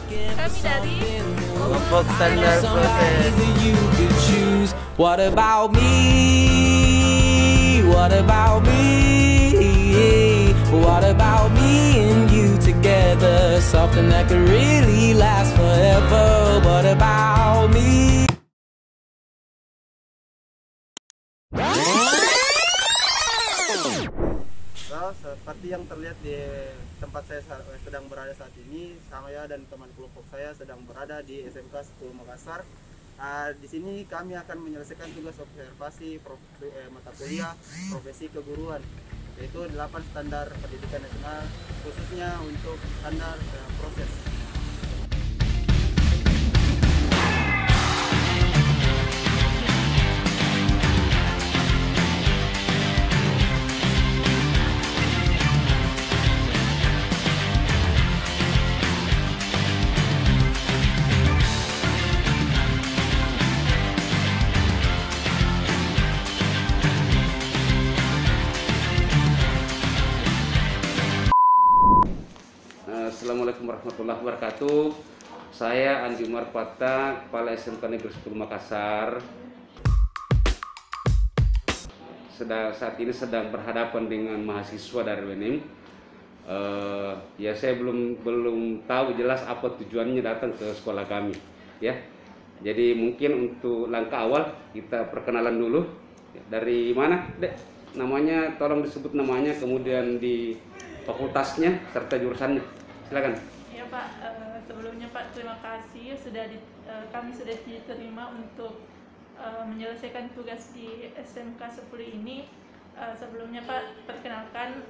Kami dari kelompok standar proses. What about me? What about me? What about me and you together? Something that could really last forever. What about me? So, seperti yang terlihat di tempat saya sedang berada saat ini, saya dan teman kelompok saya sedang berada di SMK 10 Makassar. Di sini kami akan menyelesaikan tugas observasi mata kuliah profesi keguruan, yaitu 8 standar pendidikan nasional, khususnya untuk standar proses. Assalamualaikum warahmatullahi wabarakatuh. Saya Andi Umar Pata, Kepala SMK Negeri 10 Makassar. Saat ini sedang berhadapan dengan mahasiswa dari UNM. Ya saya belum tahu jelas apa tujuannya datang ke sekolah kami. Ya, jadi mungkin untuk langkah awal kita perkenalan dulu. Dari mana, Dek? Namanya, tolong disebut namanya, kemudian di fakultasnya serta jurusannya. Silakan. Ya Pak, sebelumnya Pak terima kasih kami sudah diterima untuk menyelesaikan tugas di SMK 10 ini. Sebelumnya Pak, perkenalkan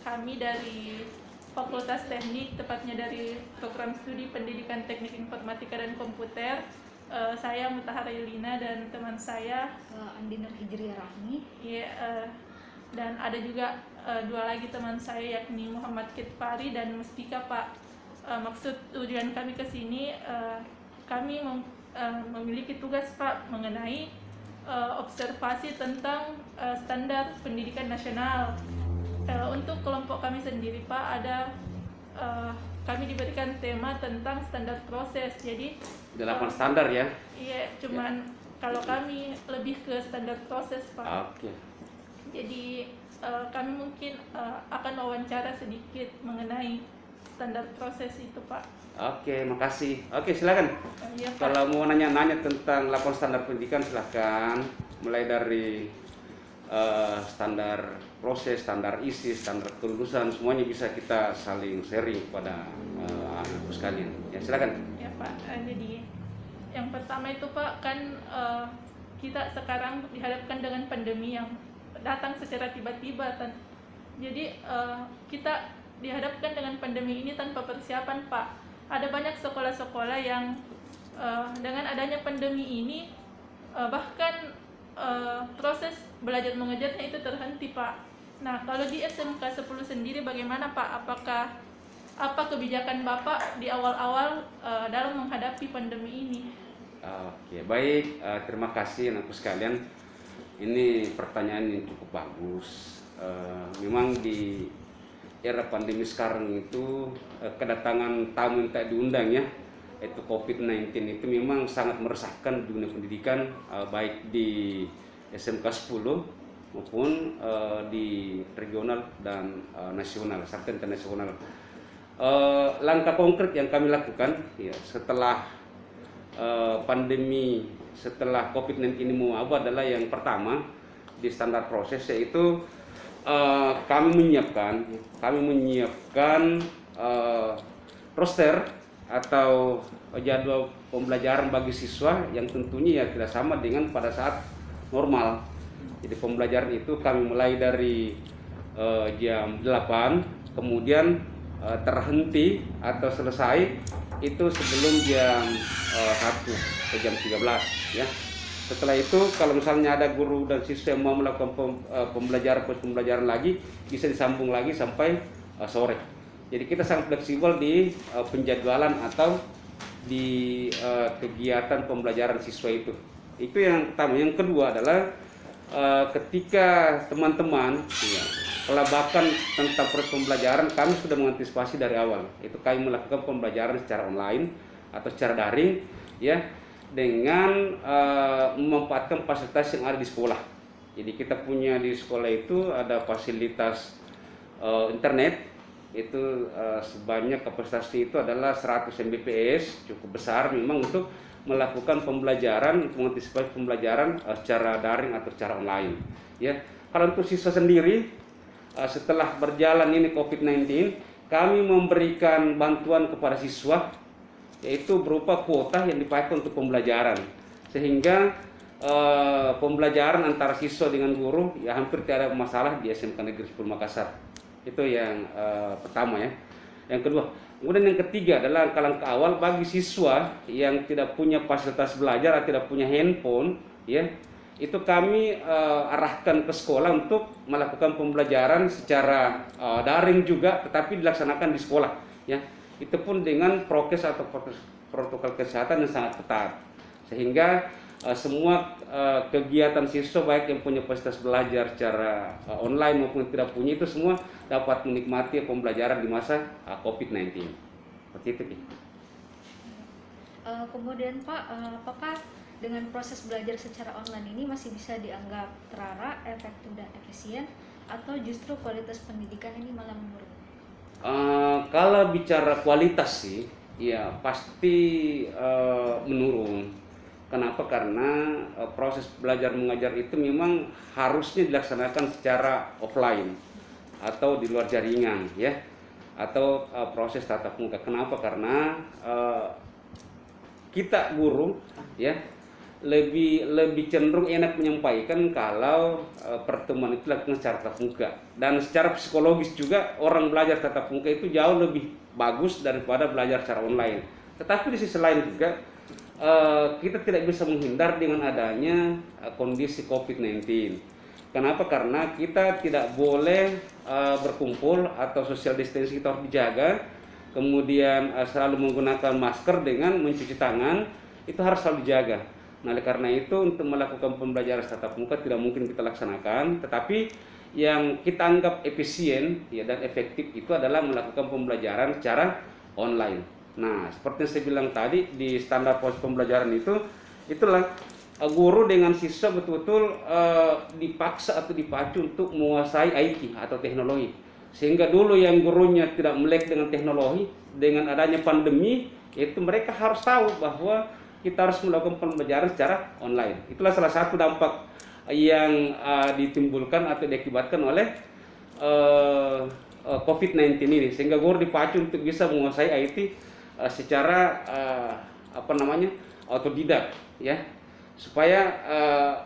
kami dari Fakultas Teknik, tepatnya dari Program Studi Pendidikan Teknik Informatika dan Komputer. Saya Mutahara Yulina dan teman saya Andi Nur Hijriah Rahmi. Ya, dan ada juga dua lagi teman saya, yakni Muhammad Kitfari dan Mustika Pak. Maksud tujuan kami ke sini, kami memiliki tugas Pak mengenai observasi tentang standar pendidikan nasional. Kalau untuk kelompok kami sendiri Pak, kami diberikan tema tentang standar proses. Jadi 8 standar ya? Iya, cuman kalau kami lebih ke standar proses Pak. Oke. Jadi kami mungkin akan wawancara sedikit mengenai standar proses itu Pak. Oke, makasih. Oke, silakan. Iya, Pak. Kalau mau nanya-nanya tentang 8 standar pendidikan silahkan. Mulai dari standar proses, standar isi, standar kelulusan, semuanya bisa kita saling sharing kepada anak sekalian. Ya, silakan. Ya Pak. Jadi yang pertama itu Pak, kan kita sekarang dihadapkan dengan pandemi yang datang secara tiba-tiba. Jadi kita dihadapkan dengan pandemi ini tanpa persiapan Pak. Ada banyak sekolah-sekolah yang dengan adanya pandemi ini bahkan proses belajar mengajarnya itu terhenti Pak. Nah, kalau di SMK 10 sendiri bagaimana Pak? Apa kebijakan Bapak di awal-awal dalam menghadapi pandemi ini? Oke, baik. Terima kasih anakku sekalian. Ini pertanyaan yang cukup bagus. Memang di era pandemi sekarang itu kedatangan tamu yang tak diundang ya, yaitu COVID-19 itu memang sangat meresahkan dunia pendidikan, baik di SMK 10 maupun di regional dan nasional serta internasional. Langkah konkret yang kami lakukan ya, setelah pandemi, setelah COVID-19 ini mewabah adalah yang pertama di standar proses, yaitu kami menyiapkan roster atau jadwal pembelajaran bagi siswa yang tentunya ya tidak sama dengan pada saat normal. Jadi pembelajaran itu kami mulai dari jam 8, kemudian terhenti atau selesai itu sebelum jam 1 atau jam 13 ya. Setelah itu kalau misalnya ada guru dan siswa yang mau melakukan pembelajaran lagi, bisa disambung lagi sampai sore. Jadi kita sangat fleksibel di penjadwalan atau di kegiatan pembelajaran siswa itu. Itu yang pertama. Yang kedua adalah ketika teman-teman ya, kelabakan tentang proses pembelajaran kami sudah mengantisipasi dari awal. Itu kami melakukan pembelajaran secara online atau secara daring, ya, dengan memanfaatkan fasilitas yang ada di sekolah. Jadi kita punya di sekolah itu ada fasilitas internet, itu sebanyak kapasitasnya itu adalah 100 Mbps, cukup besar memang untuk melakukan pembelajaran, untuk mengantisipasi pembelajaran secara daring atau secara online. Ya, kalau untuk siswa sendiri, setelah berjalan ini COVID-19, kami memberikan bantuan kepada siswa, yaitu berupa kuota yang dipakai untuk pembelajaran, sehingga pembelajaran antara siswa dengan guru ya hampir tidak ada masalah di SMK Negeri 10 Makassar. Itu yang pertama, ya. Yang kedua, kemudian yang ketiga adalah langkah-langkah awal bagi siswa yang tidak punya fasilitas belajar atau tidak punya handphone, ya. Itu kami arahkan ke sekolah untuk melakukan pembelajaran secara daring juga, tetapi dilaksanakan di sekolah, ya. Itu pun dengan prokes atau protokol kesehatan yang sangat ketat, sehingga semua kegiatan siswa baik yang punya fasilitas belajar secara online maupun tidak punya itu semua dapat menikmati pembelajaran di masa COVID-19. Seperti itu, Ki. Kemudian Pak, apakah dengan proses belajar secara online ini masih bisa dianggap terarah, efektif dan efisien, atau justru kualitas pendidikan ini malah menurun? Kalau bicara kualitas sih, ya pasti menurun. Kenapa? Karena proses belajar mengajar itu memang harusnya dilaksanakan secara offline atau di luar jaringan, ya, atau proses tatap muka. Kenapa? Karena kita guru, ya, lebih cenderung enak menyampaikan kalau pertemuan itu dilakukan secara tatap muka, dan secara psikologis juga orang belajar tatap muka itu jauh lebih bagus daripada belajar secara online. Tetapi di sisi lain juga kita tidak bisa menghindar dengan adanya kondisi COVID-19. Kenapa? Karena kita tidak boleh berkumpul atau social distancing kita harus dijaga. Kemudian selalu menggunakan masker dengan mencuci tangan itu harus selalu dijaga. Nah, oleh karena itu untuk melakukan pembelajaran tatap muka tidak mungkin kita laksanakan, tetapi yang kita anggap efisien, ya, dan efektif itu adalah melakukan pembelajaran secara online. Nah, seperti yang saya bilang tadi, di standar proses pembelajaran itulah guru dengan siswa betul-betul dipaksa atau dipacu untuk menguasai IT atau teknologi. Sehingga dulu yang gurunya tidak melek dengan teknologi, dengan adanya pandemi, itu mereka harus tahu bahwa kita harus melakukan pembelajaran secara online. Itulah salah satu dampak yang ditimbulkan atau diakibatkan oleh COVID-19 ini, sehingga guru dipacu untuk bisa menguasai IT secara otodidak, ya, supaya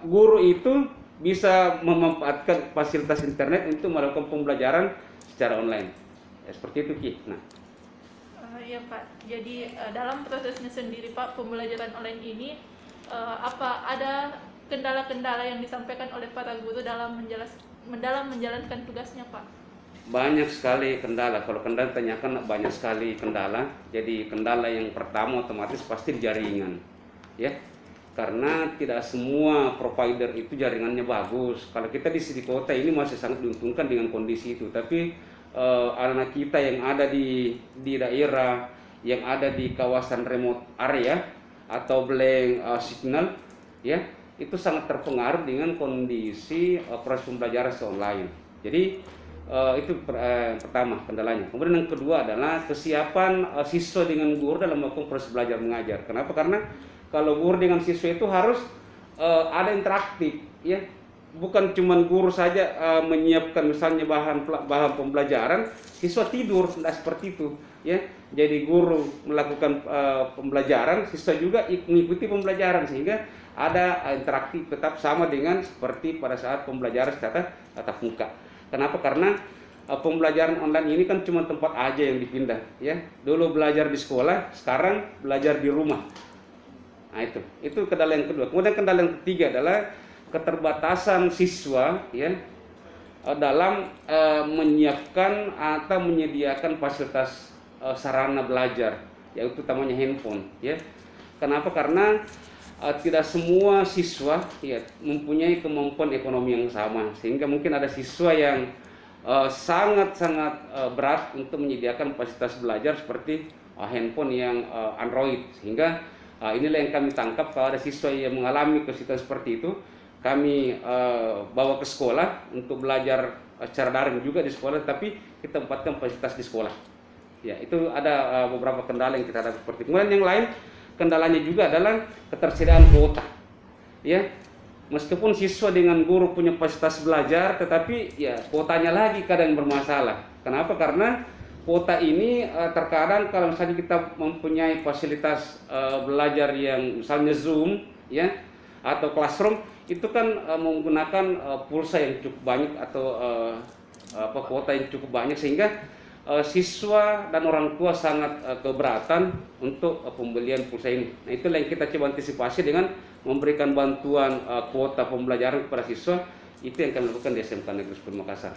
guru itu bisa memanfaatkan fasilitas internet untuk melakukan pembelajaran secara online, ya, seperti itu, Ki. Nah, ya Pak, jadi dalam prosesnya sendiri Pak, pembelajaran online ini apa ada kendala-kendala yang disampaikan oleh para guru dalam menjalankan tugasnya, Pak? Banyak sekali kendala. Kalau kendala tanyakan banyak sekali kendala. Jadi kendala yang pertama otomatis pasti jaringan, ya, karena tidak semua provider itu jaringannya bagus. Kalau kita di sini kota ini masih sangat diuntungkan dengan kondisi itu. Tapi anak kita yang ada di daerah, yang ada di kawasan remote area atau blank signal, ya, itu sangat terpengaruh dengan kondisi proses pembelajaran online. Jadi itu pertama kendalanya. Kemudian yang kedua adalah kesiapan siswa dengan guru dalam melakukan proses belajar mengajar. Kenapa? Karena kalau guru dengan siswa itu harus ada interaktif, ya, bukan cuma guru saja menyiapkan misalnya bahan pembelajaran, siswa tidur, tidak seperti itu, ya. Jadi guru melakukan pembelajaran, siswa juga mengikuti pembelajaran, sehingga ada interaktif tetap sama dengan seperti pada saat pembelajaran secara tatap muka. Kenapa? Karena pembelajaran online ini kan cuma tempat aja yang dipindah, ya. Dulu belajar di sekolah, sekarang belajar di rumah. Nah, itu kendala yang kedua. Kemudian kendala yang ketiga adalah keterbatasan siswa, ya, dalam menyiapkan atau menyediakan fasilitas sarana belajar, yaitu utamanya handphone, ya. Kenapa? Karena tidak semua siswa, ya, mempunyai kemampuan ekonomi yang sama, sehingga mungkin ada siswa yang sangat-sangat berat untuk menyediakan fasilitas belajar seperti handphone yang Android, sehingga inilah yang kami tangkap kalau ada siswa yang mengalami kesulitan seperti itu, kami bawa ke sekolah untuk belajar secara daring juga di sekolah, tapi kita tempatkan fasilitas di sekolah. Ya, itu ada beberapa kendala yang kita hadapi seperti itu. Kemudian yang lain kendalanya juga adalah ketersediaan kuota. Ya, meskipun siswa dengan guru punya fasilitas belajar, tetapi ya kuotanya lagi kadang bermasalah. Kenapa? Karena kuota ini terkadang kalau misalnya kita mempunyai fasilitas belajar yang misalnya Zoom, ya, atau Classroom, itu kan menggunakan pulsa yang cukup banyak atau kuota yang cukup banyak, sehingga siswa dan orang tua sangat keberatan untuk pembelian pulsa ini. Nah, itulah yang kita coba antisipasi dengan memberikan bantuan kuota pembelajaran kepada siswa. Itu yang kami lakukan di SMK Negeri 10 Makassar.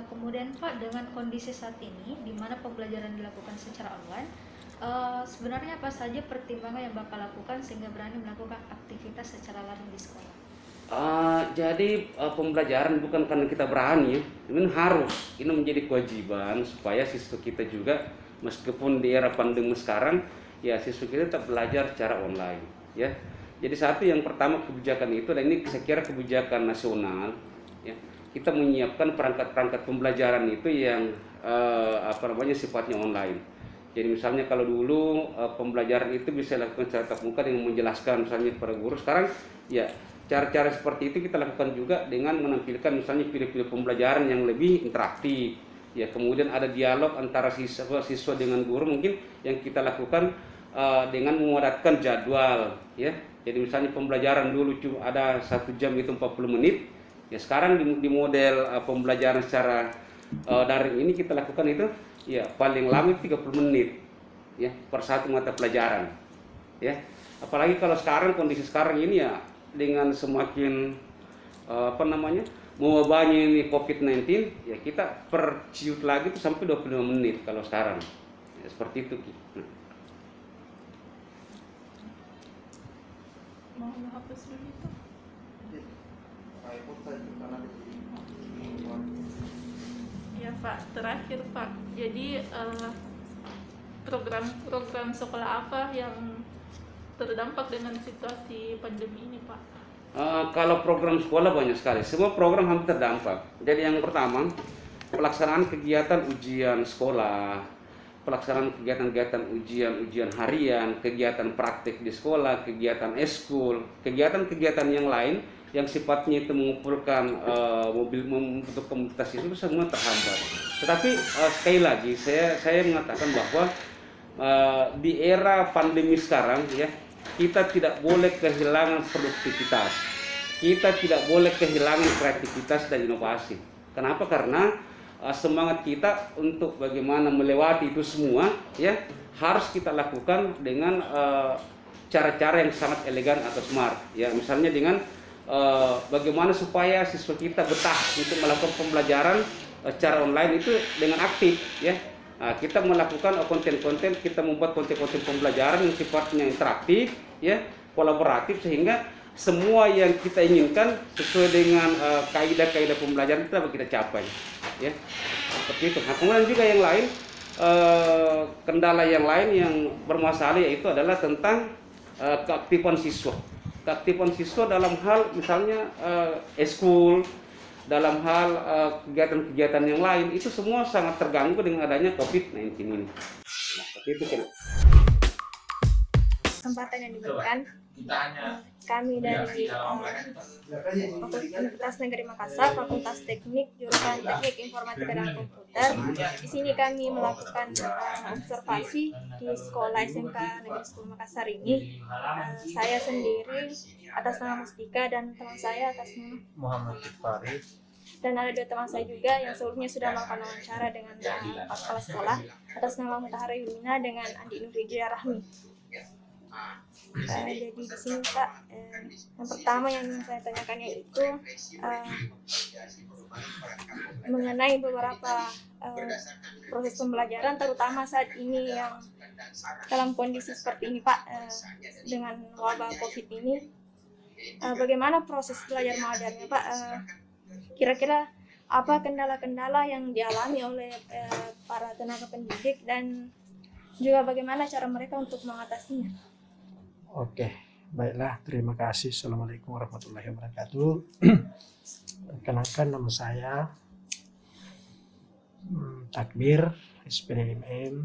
Kemudian Pak, dengan kondisi saat ini di mana pembelajaran dilakukan secara online, sebenarnya apa saja pertimbangan yang Bapak lakukan sehingga berani melakukan aktivitas secara daring di sekolah? Jadi pembelajaran bukan karena kita berani, ini harus, ini menjadi kewajiban supaya siswa kita juga, meskipun di era pandemi sekarang, ya siswa kita tetap belajar secara online, ya. Jadi satu yang pertama kebijakan itu, dan ini saya kira kebijakan nasional, ya. Kita menyiapkan perangkat-perangkat pembelajaran itu yang sifatnya online. Jadi misalnya kalau dulu pembelajaran itu bisa dilakukan secara tatap muka dengan menjelaskan misalnya kepada guru, sekarang ya cara-cara seperti itu kita lakukan juga dengan menampilkan misalnya pilih-pilih pembelajaran yang lebih interaktif. Ya, kemudian ada dialog antara siswa dengan guru mungkin yang kita lakukan dengan memadatkan jadwal, ya. Jadi misalnya pembelajaran dulu cuma ada 1 jam itu 40 menit. Ya, sekarang di model pembelajaran secara daring ini kita lakukan itu ya paling lama 30 menit, ya, per satu mata pelajaran, ya. Apalagi kalau sekarang kondisi sekarang ini ya dengan semakin mewabahnya ini COVID-19, ya kita perciut lagi itu sampai 25 menit kalau sekarang, ya, seperti itu. Nah. Mau hapus dulu itu? Ya Pak, terakhir Pak, jadi program sekolah apa yang terdampak dengan situasi pandemi ini Pak? Kalau program sekolah banyak sekali, semua program hampir terdampak. Jadi yang pertama, pelaksanaan kegiatan ujian sekolah, pelaksanaan kegiatan-kegiatan ujian harian, kegiatan praktik di sekolah, kegiatan eskul, kegiatan-kegiatan yang lain yang sifatnya itu mengumpulkan membentuk komunitas itu semua terhambat. Tetapi sekali lagi saya mengatakan bahwa di era pandemi sekarang, ya, kita tidak boleh kehilangan produktivitas, kita tidak boleh kehilangan kreativitas dan inovasi. Kenapa? Karena semangat kita untuk bagaimana melewati itu semua, ya, harus kita lakukan dengan cara-cara yang sangat elegan atau smart, ya. Misalnya dengan bagaimana supaya siswa kita betah untuk melakukan pembelajaran secara online itu dengan aktif, ya. Kita melakukan konten-konten, kita membuat konten-konten pembelajaran yang sifatnya interaktif, ya, kolaboratif, sehingga semua yang kita inginkan sesuai dengan kaidah-kaidah pembelajaran itu dapat kita capai, ya, seperti itu. Nah, kemudian juga yang lain, kendala yang lain yang bermasalah yaitu adalah tentang keaktifan siswa. Keaktifan siswa dalam hal misalnya eskul, dalam hal kegiatan-kegiatan yang lain, itu semua sangat terganggu dengan adanya COVID-19 ini. Nah, seperti itu kan. Kesempatan yang diberikan kami dari Universitas Negeri Makassar, Fakultas Teknik, jurusan Teknik Informatika dan Komputer. Di sini kami melakukan observasi di sekolah SMK Negeri 10 Makassar ini. Saya sendiri atas nama Mustika dan teman saya atas nama Muhammad Farid. Dan ada 2 teman saya juga yang sebelumnya sudah melakukan wawancara dengan kepala sekolah atas nama Mutahara Yumina dengan Andi Nurwijaya Rahmi. Jadi di sini Pak, yang pertama yang saya tanyakan yaitu mengenai beberapa proses pembelajaran, terutama saat ini yang dalam kondisi seperti ini Pak, dengan wabah COVID ini, bagaimana proses belajar mengajarnya Pak? Kira-kira apa kendala-kendala yang dialami oleh para tenaga pendidik dan juga bagaimana cara mereka untuk mengatasinya. Oke, baiklah, terima kasih. Assalamualaikum warahmatullahi wabarakatuh. Perkenalkan, nama saya Takbir, SPDMM.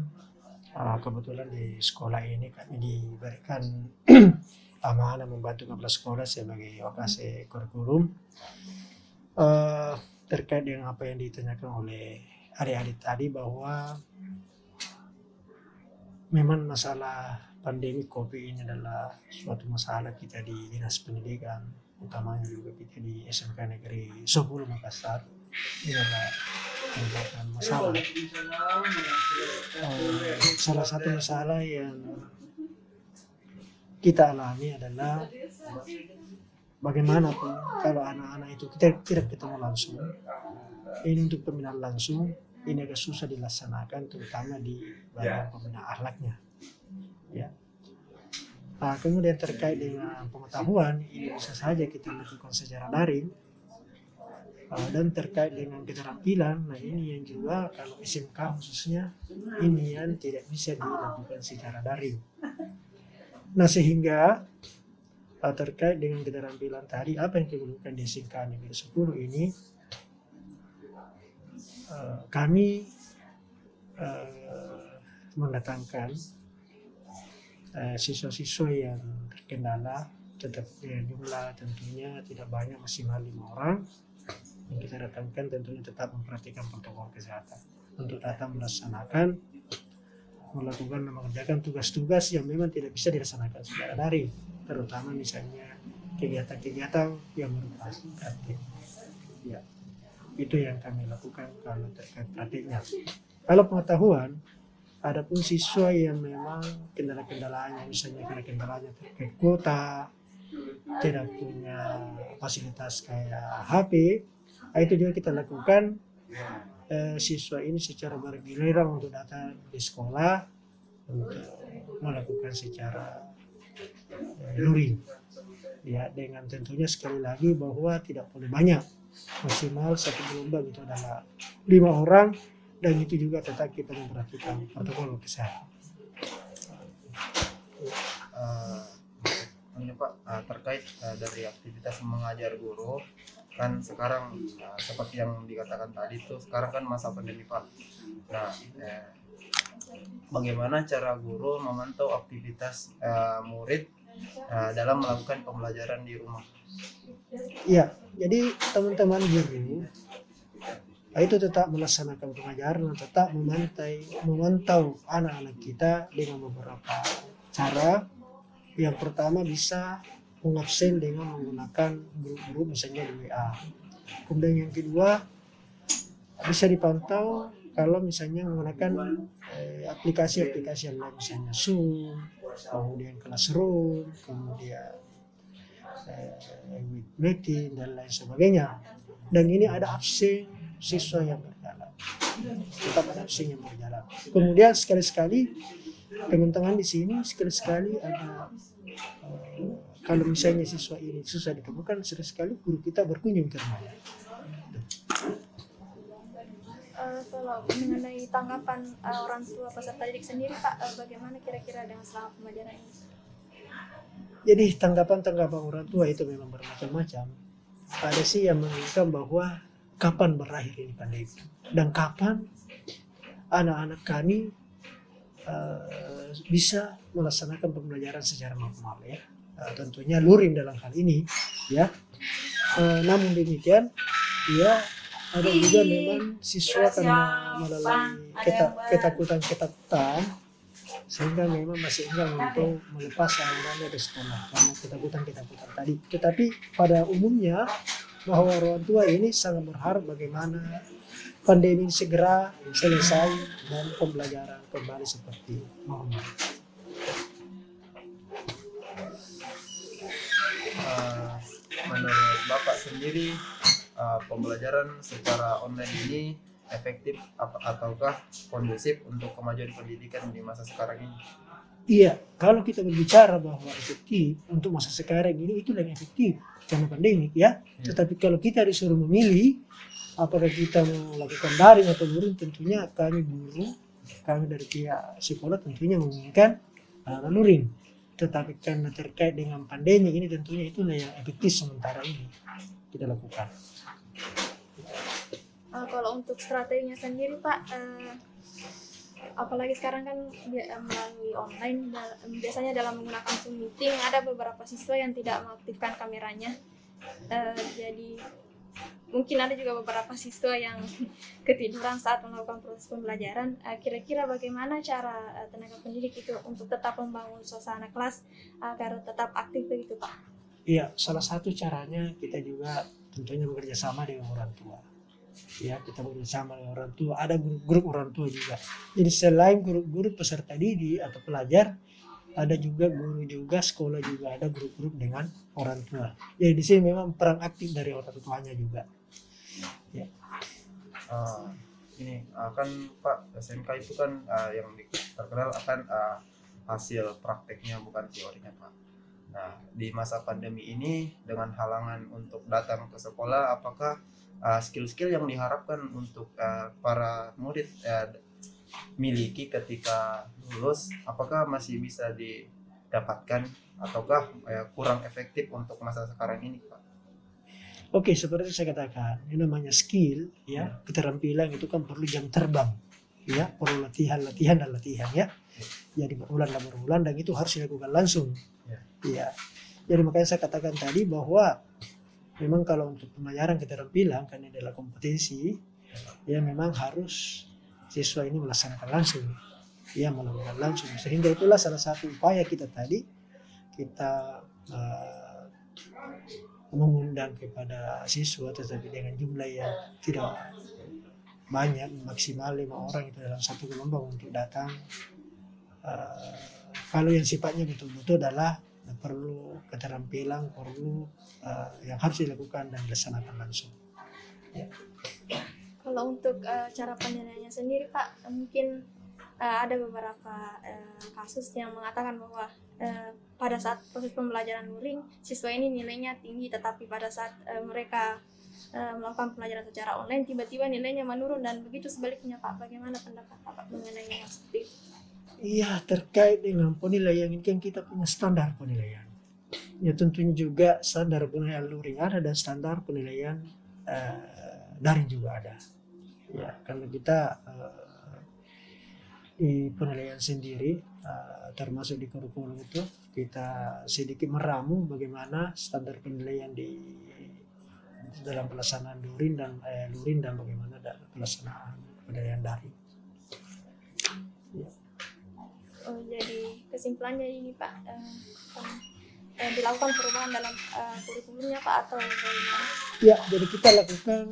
Kebetulan di sekolah ini kami diberikan amanah membantu kepala sekolah sebagai wakase kurikulum. Terkait dengan apa yang ditanyakan oleh adik-adik tadi, bahwa memang masalah pandemi COVID ini adalah suatu masalah kita di Dinas Pendidikan, utamanya juga kita di SMK Negeri 10 Makassar. Ini adalah merupakan masalah. Salah satu masalah yang kita alami adalah bagaimanapun kalau anak-anak itu kita tidak ketemu langsung, ini untuk pembinaan langsung ini agak susah dilaksanakan, terutama di bagian pembinaan akhlaknya. Ya. Kemudian terkait dengan pengetahuan, ini bisa saja kita lakukan secara daring. Dan terkait dengan keterampilan, nah ini yang juga kalau SMK khususnya ini yang tidak bisa dilakukan secara daring. Nah sehingga terkait dengan keterampilan tadi, apa yang dilakukan di SMK Negeri 10 ini, kami mendatangkan siswa-siswa yang terkendala, tetap jumlah tentunya tidak banyak, maksimal 5 orang. Yang kita datangkan tentunya tetap memperhatikan protokol kesehatan untuk datang melaksanakan, mengerjakan tugas-tugas yang memang tidak bisa dilaksanakan secara daring, terutama misalnya kegiatan-kegiatan yang berupa praktik. Ya, itu yang kami lakukan kalau terkait praktiknya. Kalau pengetahuan, ada pun siswa yang memang kendala-kendalanya, misalnya kendalanya terkait kuota, tidak punya fasilitas kayak HP, itu juga kita lakukan. Siswa ini secara bergiliran untuk datang di sekolah untuk melakukan secara luring, ya, dengan tentunya sekali lagi bahwa tidak boleh banyak, maksimal satu gelombang itu adalah 5 orang, dan itu juga tetap kita memperhatikan protokol kesehatan. Ini Pak, terkait dari aktivitas mengajar guru, kan sekarang seperti yang dikatakan tadi tuh, sekarang kan masa pandemi Pak. Nah, bagaimana cara guru memantau aktivitas murid dalam melakukan pembelajaran di rumah? Ya, jadi teman-teman guru itu tetap melaksanakan pengajaran, tetap memantau anak-anak kita dengan beberapa cara. Yang pertama bisa mengabsen dengan menggunakan grup-grup misalnya di WA. Kemudian yang kedua bisa dipantau kalau misalnya menggunakan aplikasi-aplikasi yang lain, misalnya Zoom, kemudian Classroom, kemudian Meeting dan lain sebagainya. Dan ini ada absen siswa yang berjalan, tetap ada absen yang berjalan. Kemudian sekali-sekali teman-teman di sini sekali-sekali ada kalau misalnya siswa ini susah ditemukan, sekali guru kita berkunjung ke rumahnya. Kalau mengenai tanggapan orang tua peserta didik sendiri Pak, bagaimana kira-kira dengan selama pembelajaran ini? Jadi tanggapan orang tua itu memang bermacam-macam. Ada sih yang menginginkan bahwa kapan berakhir ini pandemi dan kapan anak-anak kami bisa melaksanakan pembelajaran secara normal, ya. Tentunya luring dalam hal ini, ya. Namun demikian, ya, ada juga memang siswa karena melalui ketakutan sehingga memang masih enggan untuk melepas anak-anaknya di sekolah karena ketakutan tadi. Tetapi pada umumnya bahwa orang tua ini sangat berharap bagaimana pandemi segera selesai dan pembelajaran kembali seperti normal. Menurut Bapak sendiri, pembelajaran secara online ini efektif ataukah kondusif untuk kemajuan pendidikan di masa sekarang ini? Iya, kalau kita berbicara bahwa efektif untuk masa sekarang ini itu yang efektif karena pandemi ya. Tetapi kalau kita disuruh memilih apakah kita mau lakukan daring atau luring, tentunya kami guru, kami dari pihak sekolah tentunya menginginkan luring. Tetapi karena terkait dengan pandemi ini tentunya itulah yang efektif sementara ini kita lakukan. Kalau untuk strateginya sendiri Pak, apalagi sekarang kan melalui online, biasanya dalam menggunakan Zoom meeting ada beberapa siswa yang tidak mengaktifkan kameranya, jadi mungkin ada juga beberapa siswa yang ketiduran saat melakukan proses pembelajaran. Kira-kira bagaimana cara tenaga pendidik itu untuk tetap membangun suasana kelas agar tetap aktif begitu Pak? Iya, salah satu caranya kita juga tentunya bekerja sama dengan orang tua. Ya, kita bekerjasama dengan orang tua, ada grup-grup orang tua juga. Jadi selain grup-grup peserta didik atau pelajar, ada juga guru juga, sekolah juga ada grup-grup dengan orang tua. Jadi di sini memang peran aktif dari orang tuanya juga. Ya. Ini kan Pak, SMK itu kan yang terkenal akan hasil prakteknya bukan teorinya Pak. Nah, di masa pandemi ini dengan halangan untuk datang ke sekolah, apakah skill-skill yang diharapkan untuk para murid miliki ketika lulus, apakah masih bisa didapatkan ataukah kurang efektif untuk masa sekarang ini Pak? Oke, seperti saya katakan, ini namanya skill ya, keterampilan itu kan perlu jam terbang ya, perlu latihan ya. Jadi berulang dan itu harus dilakukan langsung. Ya. Jadi makanya saya katakan tadi bahwa memang kalau untuk pembelajaran keterampilan karena adalah kompetensi, ya memang harus siswa ini melaksanakan langsung, ya melakukan langsung. Sehingga itulah salah satu upaya kita tadi, kita mengundang kepada siswa tetapi dengan jumlah yang tidak banyak, maksimal 5 orang itu dalam satu gelombang untuk datang. Kalau yang sifatnya betul-betul adalah perlu keterampilan, perlu yang harus dilakukan dan dilaksanakan langsung. Ya. Kalau untuk cara penilaiannya sendiri Pak, mungkin ada beberapa kasus yang mengatakan bahwa pada saat proses pembelajaran luring, siswa ini nilainya tinggi, tetapi pada saat mereka melakukan pembelajaran secara online, tiba-tiba nilainya menurun, dan begitu sebaliknya Pak. Bagaimana pendapat Pak mengenai yang seperti itu? Iya, terkait dengan penilaian ini kan kita punya standar penilaian. Ya tentunya juga standar penilaian luring ada dan standar penilaian daring juga ada. Ya, karena kita di penilaian sendiri termasuk di kurikulum itu kita sedikit meramu bagaimana standar penilaian di dalam pelaksanaan luring dan bagaimana dalam pelaksanaan penilaian daring. Ya. Oh, jadi kesimpulannya ini Pak, dilakukan perubahan dalam kurikulumnya Pak atau bagaimana? Ya, jadi kita lakukan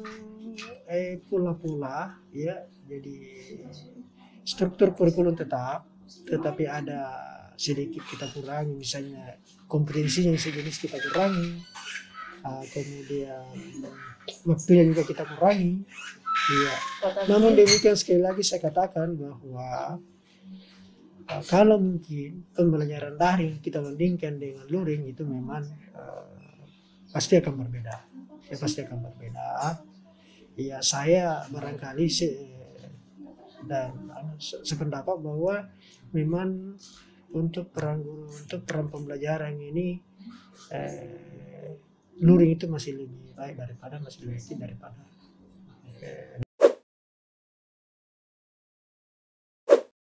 pola-pola ya, jadi struktur kurikulum tetap, tetapi ada sedikit kita kurangi, misalnya kompetensi yang sejenis kita kurangi, kemudian waktunya juga kita kurangi. Ya. Namun demikian sekali lagi saya katakan bahwa kalau mungkin pembelajaran daring kita bandingkan dengan luring itu memang pasti akan berbeda. Ya pasti akan berbeda. Ya saya barangkali dan sependapat bahwa memang untuk peran guru, untuk peran pembelajaran ini luring itu masih lebih baik daripada